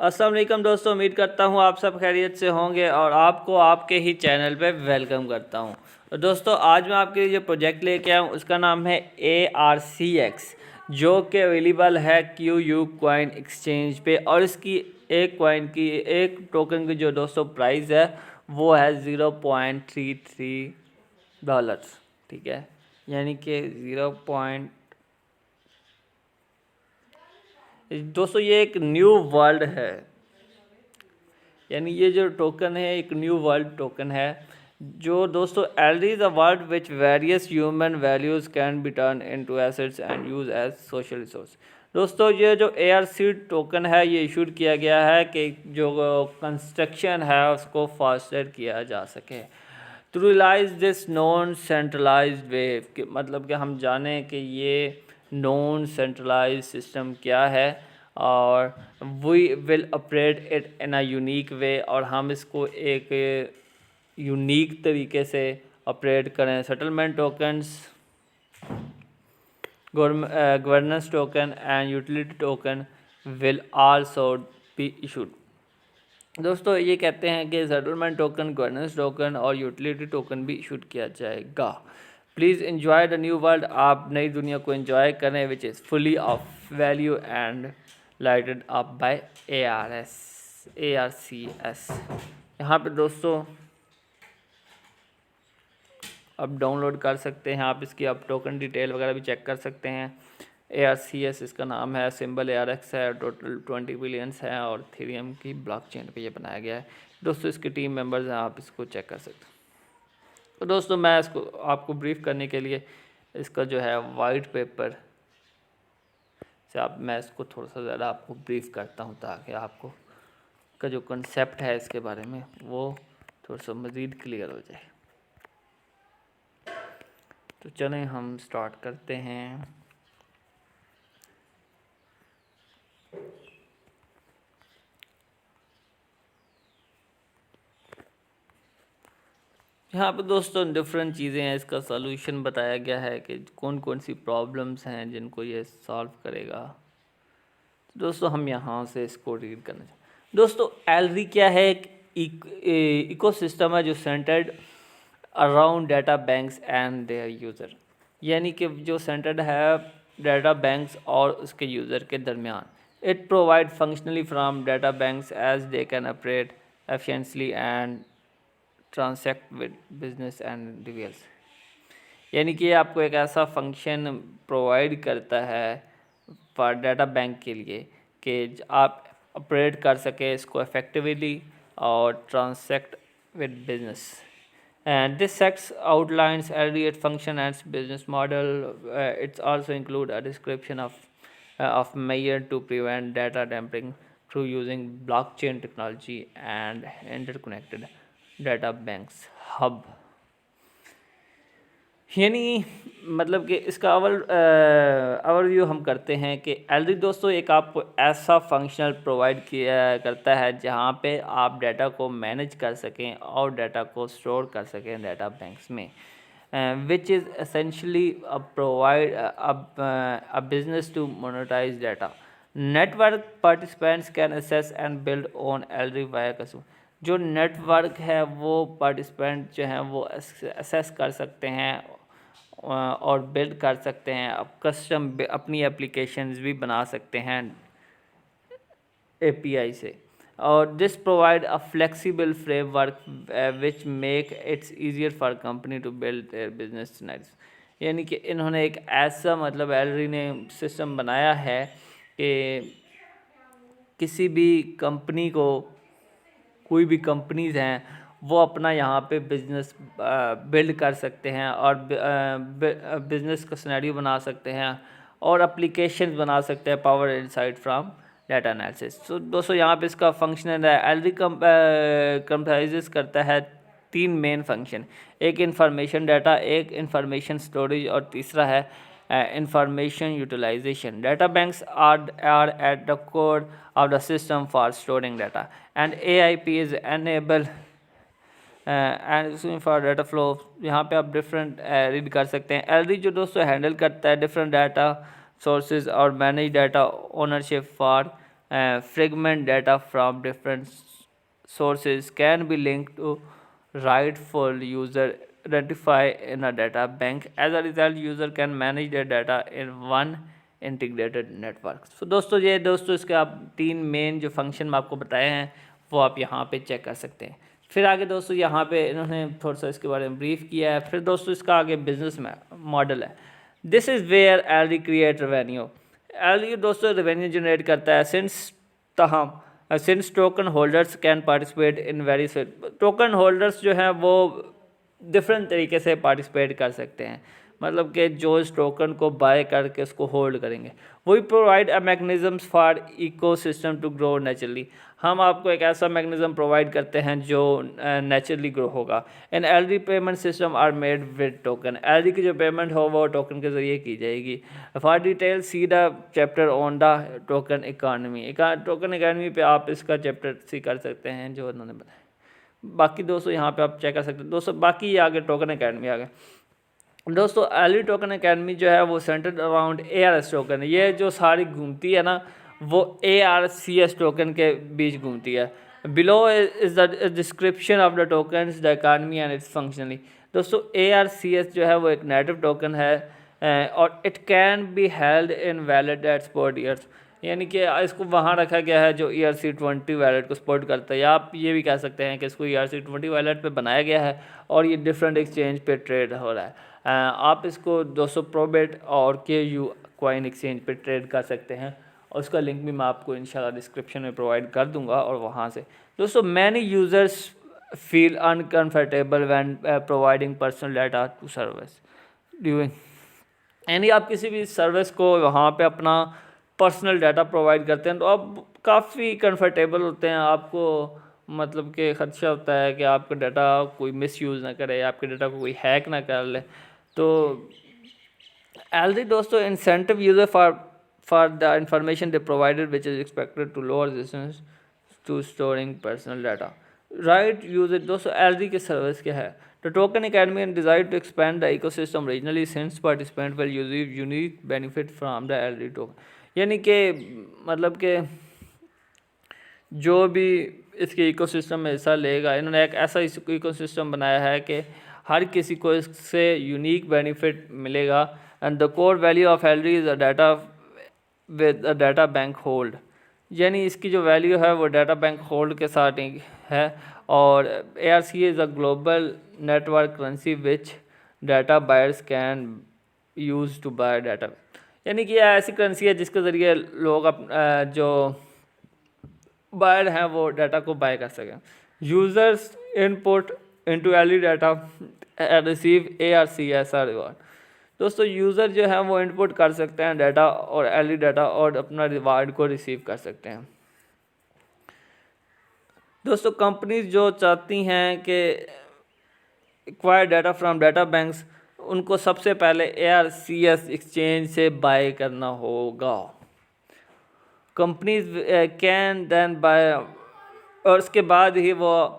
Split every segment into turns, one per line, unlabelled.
अस्सलाम वालेकुम दोस्तों, उम्मीद करता हूँ आप सब खैरियत से होंगे और आपको आपके ही चैनल पे वेलकम करता हूँ। तो दोस्तों आज मैं आपके लिए जो प्रोजेक्ट लेके आया हूँ उसका नाम है ARCX, जो कि अवेलेबल है QU कॉइन एक्सचेंज पे। और इसकी एक टोकन की जो दोस्तों प्राइस है वो है $0.33। ठीक है, यानी कि दोस्तों ये एक न्यू वर्ल्ड है, यानी ये जो टोकन है एक न्यू वर्ल्ड टोकन है जो दोस्तों L is a world which various human values can be turn into assets and use as social resource. दोस्तों ये जो ARC टोकन है ये इशूड किया गया है कि जो कंस्ट्रक्शन है उसको फास्टर किया जा सके to realise this non centralised way. मतलब कि हम जानें कि ये नॉन सेंट्रलाइज सिस्टम क्या है और we will operate it in a unique way, और हम इसको एक यूनिक तरीके से ऑपरेट करें। Settlement tokens, governance token and utility token will also be issued. दोस्तों ये कहते हैं कि सेटलमेंट टोकन, गवर्नेंस टोकन और यूटिलिटी टोकन भी इशूड किया जाएगा। Please enjoy the new world. आप नई दुनिया को एंजॉय करें which is fully of value and lighted up by ARCS। यहाँ पे दोस्तों आप डाउनलोड कर सकते हैं, आप इसकी आप टोकन डिटेल वगैरह भी चेक कर सकते हैं। ARCS इसका नाम है, सिंबल ARX है, टोटल 20 बिलियंस है और थीरियम की ब्लॉकचेन पे ये बनाया गया है। दोस्तों इसके टीम मेंबर्स हैं, आप इसको चेक कर सकते हैं। तो दोस्तों मैं इसको आपको ब्रीफ करने के लिए इसका जो है वाइट पेपर से मैं इसको थोड़ा सा ज़्यादा आपको ब्रीफ करता हूँ ताकि आपको का जो कंसेप्ट है इसके बारे में वो थोड़ा सा मज़ीद क्लियर हो जाए। तो चलें हम स्टार्ट करते हैं। यहाँ पे दोस्तों डिफरेंट चीज़ें हैं, इसका सॉल्यूशन बताया गया है कि कौन कौन सी प्रॉब्लम्स हैं जिनको ये सॉल्व करेगा। तो दोस्तों हम यहाँ से इसको रीड करना चाहिए। दोस्तों एलरी क्या है? एक इकोसिस्टम है जो centred around data banks and their user, यानी कि जो सेंटर्ड है डाटा बैंक्स और उसके यूज़र के दरमियान। It provide functionally from data banks as they can operate efficiently and transact with business and individuals. यानी कि आपको एक ऐसा फंक्शन प्रोवाइड करता है फॉर डाटा बैंक के लिए कि आप ऑपरेट कर सके इसको इफेक्टिवली और transact with business. And this section outlines aggregate function and business model. It's also include a description of measure to prevent data tampering through using blockchain technology and interconnected data banks hub। यानी मतलब कि इसका overview हम करते हैं कि एलरी दोस्तों एक आपको ऐसा फंक्शनल प्रोवाइड किया करता है जहाँ पे आप डाटा को मैनेज कर सकें और डाटा को स्टोर कर सकें डाटा बैंक्स में, which is essentially provide a business to monetise data. Network participants can access and build on already via customer. जो नेटवर्क है वो पार्टिसिपेंट जो हैं वो असेस कर सकते हैं और बिल्ड कर सकते हैं, अब कस्टम अपनी एप्लीकेशंस भी बना सकते हैं API से। और this provide a flexible framework which make its easier for company to build their business scenarios. यानी कि इन्होंने एक ऐसा मतलब एलरी ने सिस्टम बनाया है कि किसी भी कंपनी को, कोई भी कंपनीज़ हैं वो अपना यहाँ पे बिज़नेस बिल्ड कर सकते हैं और बिज़नेस का सिनेरियो बना सकते हैं और एप्लीकेशन बना सकते हैं power insight from data analysis. तो दोस्तों यहाँ पे इसका फंक्शनल है एलरी कंप्राइजेस करता है 3 मेन फंक्शन, एक इंफॉर्मेशन डाटा, एक इंफॉर्मेशन स्टोरेज और तीसरा है information utilization. Data banks are at the core of the system for storing data, and AIP is enable and for data flow. यहाँ पे आप डिफरेंट रीड कर सकते हैं। एलरी जो दोस्तों हैंडल करता है डिफरेंट डाटा सोर्सेज और manage data ownership for fragment data from different sources can be linked to rightful user identify in a data bank. As a result, user can manage their data in one integrated network. So दोस्तों ये दोस्तों इसके आप 3 main जो function मैं आपको बताए हैं वो आप यहाँ पे चेक कर सकते हैं। फिर आगे दोस्तों यहाँ पे इन्होंने थोड़ा सा इसके बारे में ब्रीफ किया है। फिर दोस्तों इसका आगे बिजनेस में मॉडल है। This is where LD create revenue. LD दोस्तों रेवेन्यू जनरेट करता है since token holders can participate in various. Token holders जो हैं वो डिफरेंट तरीके से पार्टिसिपेट कर सकते हैं, मतलब कि जो इस टोकन को बाय करके उसको होल्ड करेंगे। We provide a mechanisms for ecosystem to grow naturally. हम आपको एक ऐसा मैकेनिज्म प्रोवाइड करते हैं जो नेचुरली ग्रो होगा। And LD payment system are made with token. LD की जो पेमेंट हो वो टोकन के ज़रिए की जाएगी। For detail see the chapter on the token economy. Token economy पे आप इसका चैप्टर सी कर सकते हैं जो उन्होंने बताया। बाकी दोस्तों यहाँ पे आप चेक कर सकते हैं। दोस्तों बाकी ये आगे टोकन अकेडमी आ गए। दोस्तों एलडी टोकन अकेडमी जो है वो सेंटर्ड अराउंड ARS टोकन। ये जो सारी घूमती है ना वो ARCS टोकन के बीच घूमती है। Below is the description of the tokens the economy and it's functionally. दोस्तों ARCS जो है वो एक नेटिव टोकन है और it can be held in valid eight support years. यानी कि इसको वहाँ रखा गया है जो ERC-20 वैलेट को सपोर्ट करता है, या आप ये भी कह सकते हैं कि इसको ERC-20 वैलेट पे बनाया गया है और ये डिफरेंट एक्सचेंज पे ट्रेड हो रहा है। आप इसको 200 प्रोबेट और KU कॉइन एक्सचेंज पे ट्रेड कर सकते हैं और उसका लिंक भी मैं आपको इंशाल्लाह डिस्क्रिप्शन में प्रोवाइड कर दूंगा। और वहाँ से दोस्तों many users feel uncomfortable when providing personal data to service during. यानी आप किसी भी सर्विस को वहाँ पे अपना पर्सनल डाटा प्रोवाइड करते हैं तो आप काफ़ी कंफर्टेबल होते हैं। आपको मतलब कि खदशा होता है कि आपका डाटा कोई मिसयूज़ ना करे, आपके डाटा को कोई हैक ना कर ले। तो एलडी दोस्तों incentive user for the information they provided which is expected to lower resistance to storing personal data. Right user दोस्तों एलडी की सर्विस क्या है? The token academy and desire to expand the ecosystem regionally since participant will use unique benefit from the LD token. यानी कि मतलब कि जो भी इसके इकोसिस्टम में हिस्सा लेगा, इन्होंने एक ऐसा इकोसिस्टम बनाया है कि हर किसी को इससे यूनिक बेनिफिट मिलेगा। And the core value of LD is a data with a data bank hold. यानी इसकी जो वैल्यू है वो डाटा बैंक होल्ड के साथ है। और ARC is a global network currency which data buyers can use to buy data. यानी कि यह ऐसी करेंसी है जिसके ज़रिए लोग जो बायर हैं वो डाटा को बाय कर सकें। Users input into LD data receive ARCS reward. दोस्तों यूज़र जो है वो इनपुट कर सकते हैं डाटा और एलडी डाटा और अपना रिवार्ड को रिसीव कर सकते हैं। दोस्तों कंपनीज जो चाहती हैं कि acquire data from data banks, उनको सबसे पहले ARCS एक्सचेंज से बाय करना होगा। कंपनीज कैन देन बाय, और उसके बाद ही वो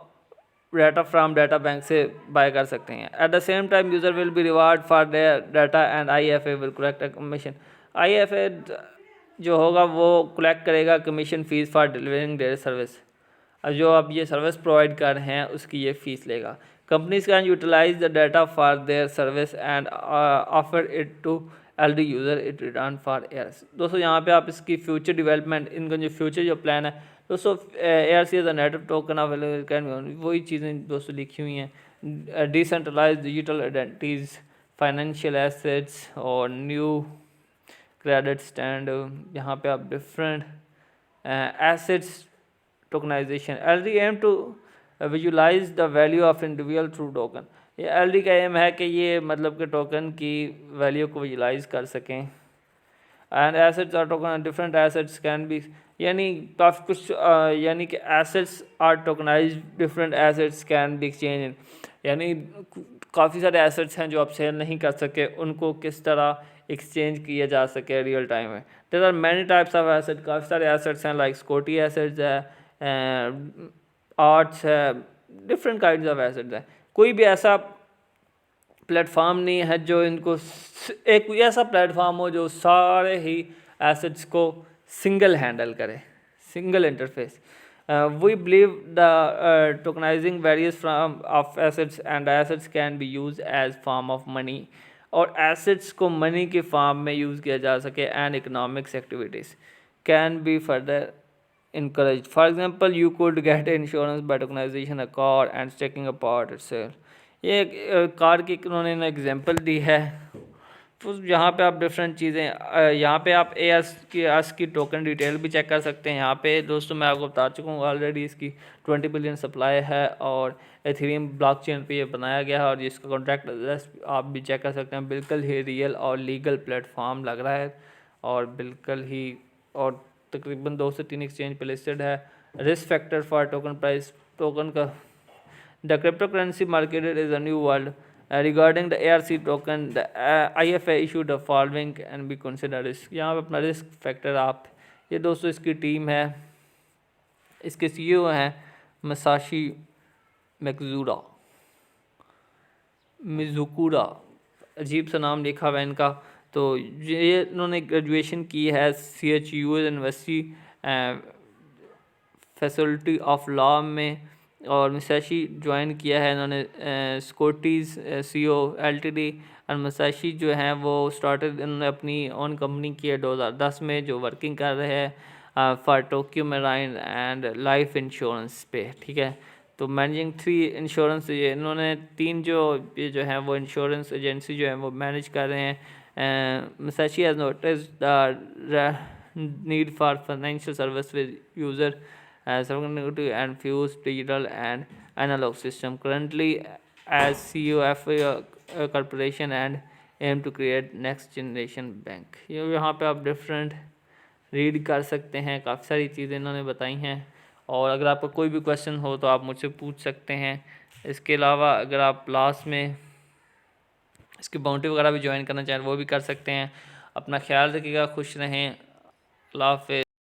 डाटा फ्रॉम डाटा बैंक से बाय कर सकते हैं। At the same time user will be reward for their data and IFA will collect a commission. IFA जो होगा वो कलेक्ट करेगा commission fees for delivering their service. जो आप ये सर्विस प्रोवाइड कर रहे हैं उसकी ये फ़ीस लेगा। Companies can utilise the data for their service and offer it to LD user it return for ARC। दोस्तों यहाँ पे आप इसकी फ्यूचर डेवलपमेंट, इनका जो फ्यूचर जो प्लान है दोस्तों, ARC is a native token available can, वही चीज़ें दोस्तों लिखी हुई हैं। Decentralise digital identities, financial assets और न्यू क्रेडिट स्टैंड। यहाँ पे आप different assets tokenisation. LD aim to visualise the value of individual through token. ये एलडी का एम है कि ये मतलब कि टोकन की वैल्यू को विजुलाइज कर सकें। And assets are token, different assets can be, यानी काफ़ी कुछ यानी कि assets are tokenise, different assets can be exchange. यानी काफ़ी सारे एसेट्स हैं जो आप सेल नहीं कर सके, उनको किस तरह एक्सचेंज किया जा सके रियल टाइम में। There are many types of asset, काफ़ी सारे एसेट्स हैं लाइक सिक्योरिटी एसेट्स है, आर्ट्स है, डिफरेंट काइंड्स ऑफ एसेट्स हैं। कोई भी ऐसा प्लेटफॉर्म नहीं है जो इनको, एक ऐसा प्लेटफॉर्म हो जो सारे ही एसेट्स को सिंगल हैंडल करे, single interface. We believe the tokenizing varies from of assets, and assets can be used as form of money, और assets को money के form में use किया जा सके, and economics activities can be further encouraged. For example, you could get insurance by tokenization a car and taking apart itself. ये car की उन्होंने एग्जांपल दी है। तो यहाँ पे आप डिफरेंट चीज़ें, यहाँ पे आप एस की टोकन डिटेल भी चेक कर सकते हैं। यहाँ पे दोस्तों मैं आपको बता चुका हूँ ऑलरेडी, इसकी 20 बिलियन सप्लाई है और एथेरियम ब्लॉकचेन पे ये बनाया गया है, और जिसका कॉन्ट्रैक्ट एड्रेस आप भी चेक कर सकते हैं। बिल्कुल ही रियल और लीगल प्लेटफॉर्म लग रहा है, और बिल्कुल ही, और तकरीबन 2 से 3 एक्सचेंज पे लिस्टेड है। Risk factor for token price, token का the cryptocurrency market is a new world. Regarding the ARC token, the IFA issued the following and be considered risk. यहाँ पे अपना रिस्क फैक्टर आप, ये दोस्तों इसकी टीम है, इसके CEO हैं मसाशी मिजुकुरा, अजीब सा नाम लिखा हुआ है इनका। तो ये इन्होंने ग्रेजुएशन की है CHU university faculty of law में, और मसाशी ज्वाइन किया है इन्होंने स्कॉटीज CO Ltd। और मसाशी जो हैं वो स्टार्टेड, इन्होंने अपनी ओन कंपनी की है 2010 में, जो वर्किंग कर रहे हैं for Tokyo marine and life insurance पे, ठीक है। तो मैनेजिंग 3 इंश्योरेंस, ये इन्होंने 3 ये जो हैं वो इंश्योरेंस एजेंसी जो है वो मैनेज कर रहे हैं। Masashi has notice the need for financial service with user and fuse digital and analog system currently as CEO of a corporation and aim to create next generation bank। ये यहाँ पे आप डिफरेंट रीड कर सकते हैं, काफ़ी सारी चीज़ें इन्होंने बताई हैं, और अगर आपका कोई भी क्वेश्चन हो तो आप मुझसे पूछ सकते हैं। इसके अलावा अगर आप लास्ट में इसकी बाउंड्री वगैरह भी ज्वाइन करना चाहें वो भी कर सकते हैं। अपना ख्याल रखिएगा, खुश रहें, अल्लाह हाफ़िज़।